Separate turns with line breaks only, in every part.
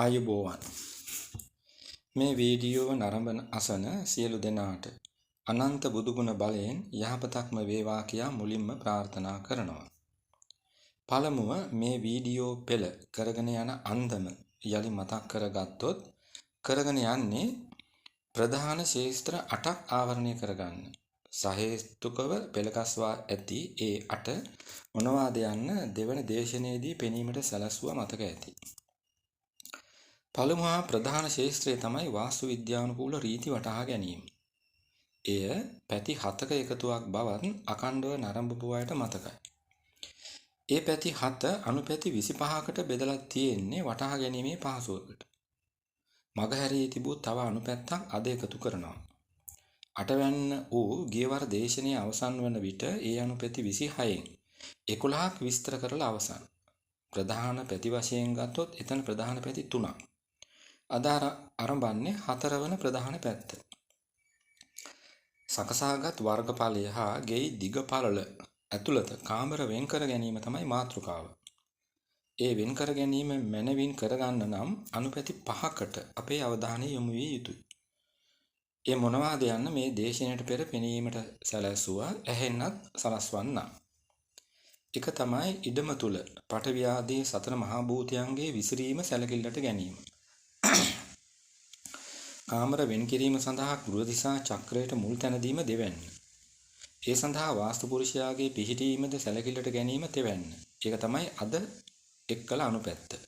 ආයුබෝවන් මේ වීඩියෝව නරඹන අසන සියලු දෙනාට අනන්ත බුදුගුණ බලයෙන් යහපතක්ම වේවා කියා මුලින්ම ප්‍රාර්ථනා කරනවා. පළමුව මේ වීඩියෝ පෙළ කරගෙන යන අන්දම යලි මතක් කරගත්තොත් කරගෙන යන්නේ ප්‍රධාන ශේස්ත්‍ර 8ක් ආවරණය කරගන්න. සහේතුකව පෙළගස්වා ඇති ඒ 8 මොනවාද යන්න දෙවන දේශනාවේදී පෙනීමට සැලැස්සුවා මතක ඇති. පළමු හා ප්‍රධාන ශාස්ත්‍රය තමයි වාස්තු විද්‍යානුකූල රීති වටහා ගැනීම. එය පැති 7ක එකතුවක් බවත් අඛණ්ඩව නරඹපු අයට මතකයි. ඒ පැති 7 අනුපැති 25කට බෙදලා තියෙන්නේ වටහා ගැනීමේ පහසුවකට. මගහැරී තිබූ තව අනුපැත්තක් අද එකතු කරනවා. 8 වැන්න වූ ගියවර දේශනාවේ අවසන් වන විට ඒ අනුපැති 26න් 11ක් විස්තර කරලා අවසන්. ප්‍රධාන පැති වශයෙන් ගත්තොත් එතන ප්‍රධාන පැති 3ක්. අද ආරම්භන්නේ 4 වන ප්‍රධාන පැත්ත. සකසාගත් වර්ගඵලය හා ගෙයි දිග පළල ඇතුළත කාමර වෙන් කර ගැනීම තමයි මාතෘකාව. ඒ වෙන් කර ගැනීම මනවින් කරගන්න නම් අනුපැති 5කට අපේ අවධානය යොමු විය යුතුයි. ඒ මොනවාද යන්න මේ දේශනාවට පෙර පෙනීමට සැලැස්සුවා ඇහෙන්නත් සලස්වන්න. එක තමයි ඉඩම තුල පඨවි ආදී සතර මහා භූතයන්ගේ විසිරීම සැලකිල්ලට ගැනීම. කාමර වෙන් කිරීම සඳහා ගෘහ දිසා චක්‍රයට මුල් තැන දීම දෙවැන්න. ඒ සඳහා වාස්තු පුරුෂයාගේ පිහිටීමද සැලකිල්ලට ගැනීම තෙවැන්න. ඒක තමයි අද එක්කල අනුපැත්ත.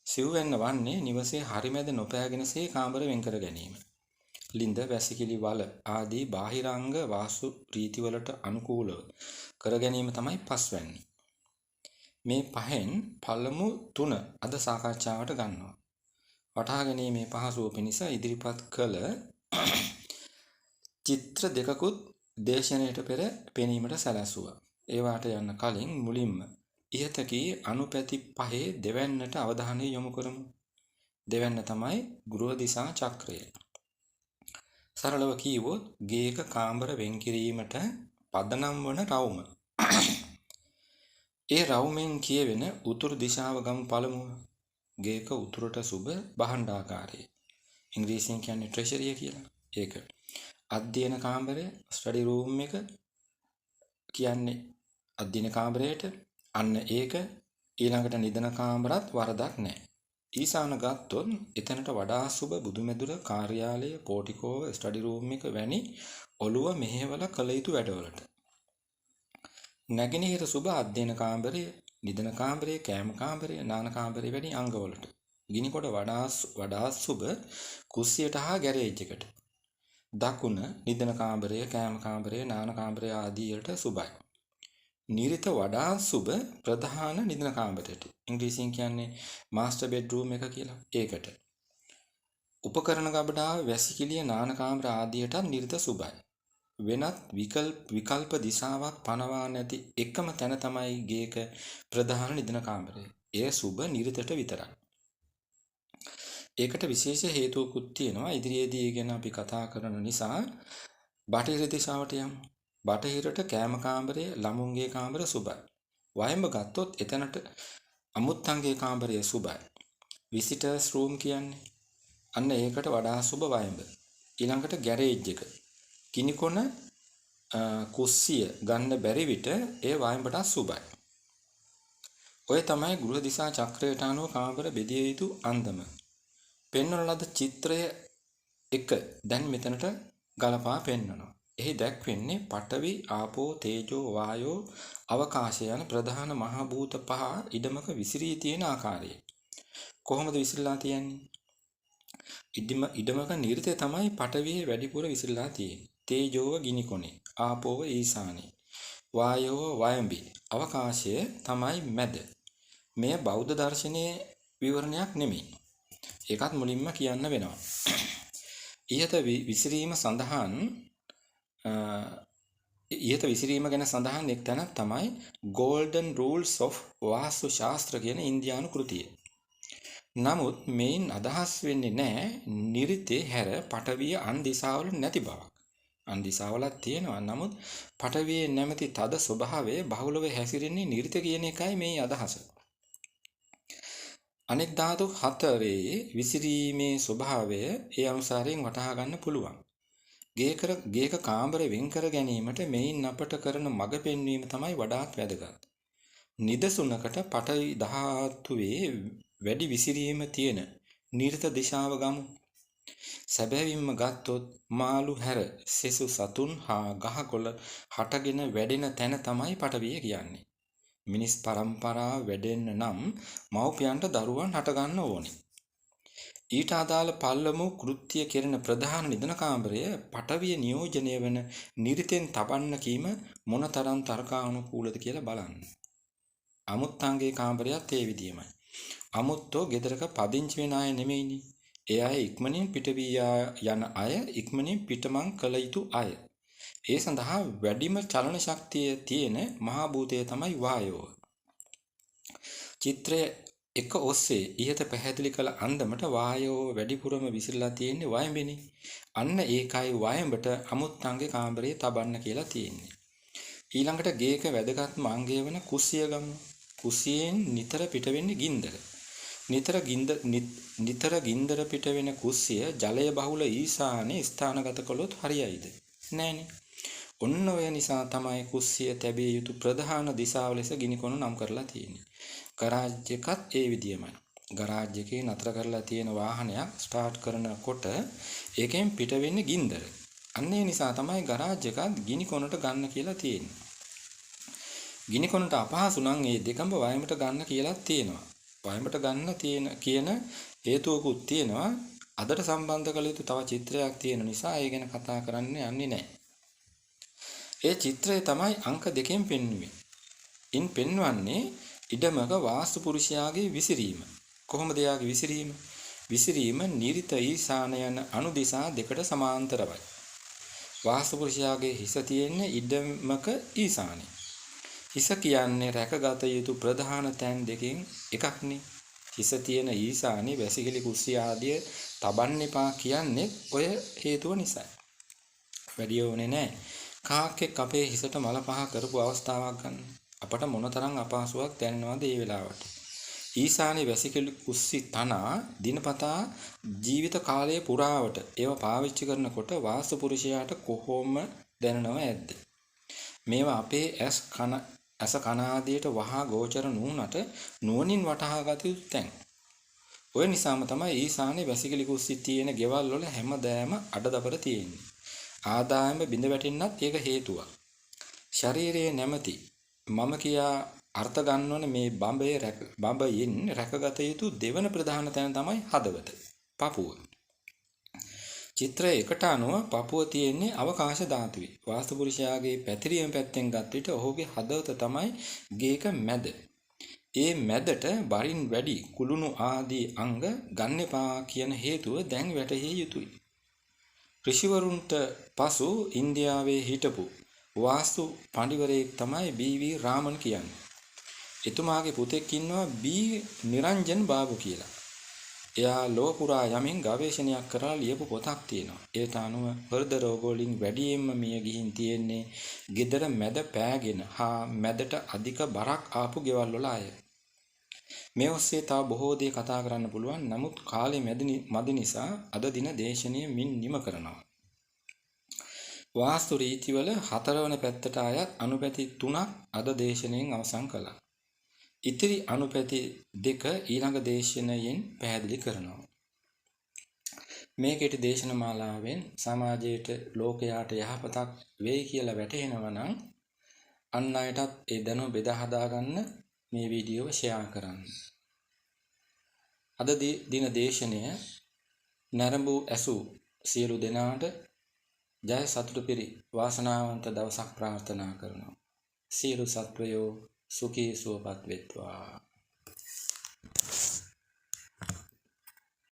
සිව්වැන්න වන්නේ නිවසේ හරිමැද නොපෑගෙනසේ කාමර වෙන් කර ගැනීම. ලින්ද වැසිකිලි වල ආදී බාහිරාංග වාස්තු රීතිවලට අනුකූලව කර ගැනීම තමයි පස්වැන්න. මේ පහෙන් පළමු 3 අද සාකච්ඡාවට ගන්නවා. වටහා ගැනීමේ පහසුව පිණිස ඉදිරිපත් කළ චිත්‍ර දෙකකුත් දේශනාවට පෙර පෙනීමට සැලැස්සුවා. ඒවාට යන්න කලින් මුලින්ම ඉහත කී අනුපැති 5 දෙවැන්නට අවධානය යොමු කරමු. දෙවැන්න තමයි ගෘහ දිසා චක්‍රය. සරලව කියවොත් ගේක කාමර වෙන් කිරීමට පදනම් වන රවුම. ඒ රවුමෙන් කියවෙන උතුරු දිශාව ගමු පළමුව. ගේක උතුරට සුබ භාණ්ඩාකාරය. ඉංග්‍රීසියෙන් කියන්නේ ට්‍රෙෂරිය කියලා. ඒක. අධ්‍යයන කාමරය, ස්ටඩි රූම් එක කියන්නේ අධ්‍යයන කාමරයට අන්න ඒක ඊළඟට නිදන කාමරත් වරදක් නැහැ. ඊසාන ගත්තොත් එතනට වඩා සුබ බුදුමෙදුර කාර්යාලය, පෝටිකෝව, ස්ටඩි රූම් එක වැනි ඔළුව මෙහෙवला කළ යුතු වැඩවලට. නැගෙනහිර සුබ අධ්‍යයන කාමරය, නිදන කාමරය, කෑම කාමරය, නාන කාමරය වැනි අංගවලට. ගිනිකොට වඩා සුබ කුස්සියට හා ගැරේජ් එකට. දකුණ නිදන කාමරය, කෑම කාමරය, නාන කාමරය ආදී වලට සුබයි. නිරිත වඩා සුබ ප්‍රධාන නිදන කාමරයට. ඉංග්‍රීසියෙන් කියන්නේ මාස්ටර් බෙඩ්රූම් එක කියලා. ඒකට. උපකරණ ගබඩාව, වැසිකිළිය, නාන කාමර ආදියට නිරිත සුබයි. වෙනත් විකල්ප දිශාවක් පනවා නැති එකම තැන තමයි ගේක ප්‍රධාන නිදන කාමරය. එය සුබ නිරිතට විතරයි. ඒකට විශේෂ හේතුවකුත් තියෙනවා. ඉදිරියේදී ඒ ගැන අපි කතා කරන නිසා බටහිර දිශාවට යමු. බටහිරට කෑම කාමරය, ළමුන්ගේ කාමර සුබයි. වයඹ ගත්තොත් එතනට අමුත්තන්ගේ කාමරය සුබයි. විසිටර්ස් රූම් කියන්නේ අන්න ඒකට වඩා සුබ වයඹ. ඊළඟට ගැරේජ් එක. කිනිකොන කුස්සිය ගන්න බැරි විට ඒ වයඹට සුබයි. ඔය තමයි ගෘහ දිසා චක්‍රයට අනුව කාමර බෙදිය යුතු අන්දම. පෙන්වන ලද චිත්‍රය එක දැන් මෙතනට ගලපා පෙන්වනවා. එහි දැක්වෙන්නේ පඨවි, ආපෝ, තේජෝ, වායෝ, අවකාශය යන ප්‍රධාන මහා භූත පහ ඉඩමක විසිරී තියෙන ආකාරය. කොහොමද විසිරලා තියෙන්නේ? ඉඩමක නිරිතය තමයි පඨවියේ වැඩිපුර විසිරලා තියෙන්නේ. තේජෝව ගිනිකොනේ, ආපෝව ඊසානේ, වායෝව වයඹි, අවකාශය තමයි මැද. මෙය බෞද්ධ දර්ශනයේ විවරණයක් නෙමෙයි. ඒකත් මුලින්ම කියන්න වෙනවා. ඉහත විසිරීම ගැන සඳහන් එක් තැනක් තමයි Golden Rules of වාස්තු ශාස්ත්‍ර කියන ඉන්දියානු කෘතිය. නමුත් මේන් අදහස් වෙන්නේ නැහැ නිරිතේ හැර පඨවිය අන් දිශාවල නැති බවක්. අන් දිශාවලක් තියෙනවා. නමුත් පඨවියේ නැමැති තද ස්වභාවය බහුලව හැසිරෙන්නේ නිරිත කියන එකයි මේ අදහස. අනෙක් ධාතු හතරේ විසිරීමේ ස්වභාවය ඒ අනුසාරයෙන් වටහා ගන්න පුළුවන්. ගේක කාමර වෙන් කර ගැනීමට මෙයින් අපට කරන මඟ පෙන්වීම තමයි වඩාත් වැදගත්. නිදසුනකට පඨවි ධාතුවේ වැඩි විසිරීම තියෙන නිර්ත දිශාව ගමු. සැබෑවින්ම ගත්තොත් මාළු හැර සෙසු සතුන් හා ගහකොළ හටගෙන වැඩෙන තැන තමයි පඨවිය කියන්නේ. මිනිස් පරම්පරාව වැඩෙන්න නම් මව්පියන්ට දරුවන් හටගන්න ඕනේ. ඊට අදාළ පල්ලමු කෘත්‍ය කෙරෙන ප්‍රධාන නිදන කාමරය පඨවිය නියෝජනය වන නිරිතෙන් තබන්න කීම මොනතරම් තර්කානුකූලද කියලා බලන්න. අමුත්තන්ගේ කාමරයත් ඒ විදියමයි. අමුත්තෝ ගෙදරක පදිංචි වෙන අය නෙමෙයිනේ. ඒ අය ඉක්මනින් පිට වී යන අය, ඉක්මනින් පිටමං කළ යුතු අය. ඒ සඳහා වැඩිම චලන ශක්තිය තියෙන මහා භූතය තමයි වායෝව. චිත්‍රය එක ඔස්සේ ඉහත පැහැදිලි කළ අන්දමට වායෝව වැඩිපුරම විසිරලා තියෙන්නේ වයඹෙනේ. අන්න ඒකයි වයඹට අමුත්තන්ගේ කාමරේ තබන්න කියලා තියෙන්නේ. ඊළඟට ගේක වැදගත්ම අංගය වෙන කුස්සිය ගමු. කුස්සියෙන් නිතර පිට වෙන්නේ ගින්දර. නිතර ගින්දර පිට වෙන කුස්සිය ජලය බහුල ඊශානයේ ස්ථානගත කළොත් හරියයිද? නෑනේ. ඔන්න ඔය නිසා තමයි කුස්සිය තැබිය යුතු ප්‍රධාන දිශාව ලෙස ගිනිකොන නම් කරලා තියෙන්නේ. ගරාජ් එකත් ඒ විදියමයි. ගරාජ් එකේ නතර කරලා තියෙන වාහනයක් ස්ටාර්ට් කරනකොට ඒකෙන් පිට වෙන්නේ ගින්දර. අන්න ඒ නිසා තමයි ගරාජ් එකත් ගිනිකොනට ගන්න කියලා තියෙන්නේ. ගිනිකොනට අපහසු නම් ඒ දෙකම වයඹට ගන්න කියලා තියෙනවා. වයඹට ගන්න කියන හේතුවකුත් තියෙනවා. අදට සම්බන්ධ කළ යුතු තව චිත්‍රයක් තියෙන නිසා ඒ ගැන කතා කරන්න යන්නේ නැහැ. ඒ චිත්‍රය තමයි අංක 2කින් පෙන්වන්නේ. ඉන් පෙන්වන්නේ ඉඩමක වාස්තු පුරුෂයාගේ විසිරීම. කොහොමද යාගේ විසිරීම? විසිරීම නිරිත ඊශාන යන අනු දිශා දෙකට සමාන්තරවයි. වාස්තු පුරුෂයාගේ හිස තියෙන්නේ ඉඩමක ඊශානයේ. හිස කියන්නේ රැකගත යුතු ප්‍රධාන තැන් දෙකෙන් එකක්නේ. හිස තියෙන ඊශානයේ වැසිකිලි කුස්සිය ආදිය තබන්න එපා කියන්නේ ඔය හේතුව නිසායි. වැඩි ඕනේ නැහැ. කාක්කෙක් අපේ හිසට මල පහ කරපු අවස්ථාවක් ගන්න. අපට මොනතරම් අපහසුයක් දැනෙනවද මේ වෙලාවට? ඊශානයේ වැසිකිලි කුස්සි තනා දිනපතා ජීවිත කාලය පුරාවට ඒව පාවිච්චි කරනකොට වාස්තු පුරුෂයාට කොහොම දැනෙනව ඇද්ද? මේවා අපේ ඇස කන ආදියට වහා ගෝචර නුනට නුවණින් වටහා ගත යුතු තැන්. ඔය නිසාම තමයි ඊශානයේ වැසිකිලි කුස්සි තියෙන ගෙවල් වල හැමදෑම අඩදබර තියෙන්නේ. ආදායම බිඳ වැටෙන්නත් ඒක හේතුවක්. ශරීරයේ නැමැති මම කියා අර්ථ ගන්නවන මේ බඹයෙන් රැකගත යුතු දෙවන ප්‍රධාන තැන තමයි හදවත. පපුව. චිත්‍රය එකට අනුව පපුව තියෙන්නේ අවකාශ ධාතුවේ. වාස්තු පුරුෂයාගේ පැතිරීම පැත්තෙන් ගත් විට ඔහුගේ හදවත තමයි ගේක මැද. ඒ මැදට බරින් වැඩි කුළුණු ආදී අංග ගන්න එපා කියන හේතුව දැන් වැටහිය යුතුයි. ඍෂිවරුන්ට පසු ඉන්දියාවේ හිටපු වාස්තු පඬිවරයෙක් තමයි බී.වී. රාමන් කියන්නේ. එතුමාගේ පුතෙක් ඉන්නවා බී. නිරංජන් බාබු කියලා. එයා ලෝක පුරා යමින් ගවේෂණයක් කරලා ලියපු පොතක් තියෙනවා. ඒට අනුව හෘද රෝග වලින් වැඩියෙන්ම මිය ගිහින් තියෙන්නේ gedara මැද පෑගෙන හා මැදට අධික බරක් ආපු ගෙවල් වල අය. මේ ඔස්සේ තව බොහෝ දේ කතා කරන්න පුළුවන්. නමුත් කාලේ මැදි නිසා අද දින දේශනය මින් නිම කරනවා. වාස්තු රීතිවල 4 වන පැත්තට අයත් අනුපැති 3ක් අද දේශනයෙන් අවසන් කළා. ඉතිරි අනුපැති 2 ඊළඟ දේශනයෙන් පැහැදිලි කරනවා. මේ කෙටි දේශන මාලාවෙන් සමාජයට ලෝකයාට යහපතක් වෙයි කියලා වැටහෙනවා නම් අන් අයටත් ඒ දැනුම බෙදා හදා ගන්න මේ වීඩියෝව ෂෙයා කරන්න. අද දින දේශනය නරඹූ ඇසූ සියලු දෙනාට ජය සතුට පිරි වාසනාවන්ත දවසක් ප්‍රාර්ථනා කරනවා. සියලු සත්වයෝ සුඛී සුවපත් වෙත්වා.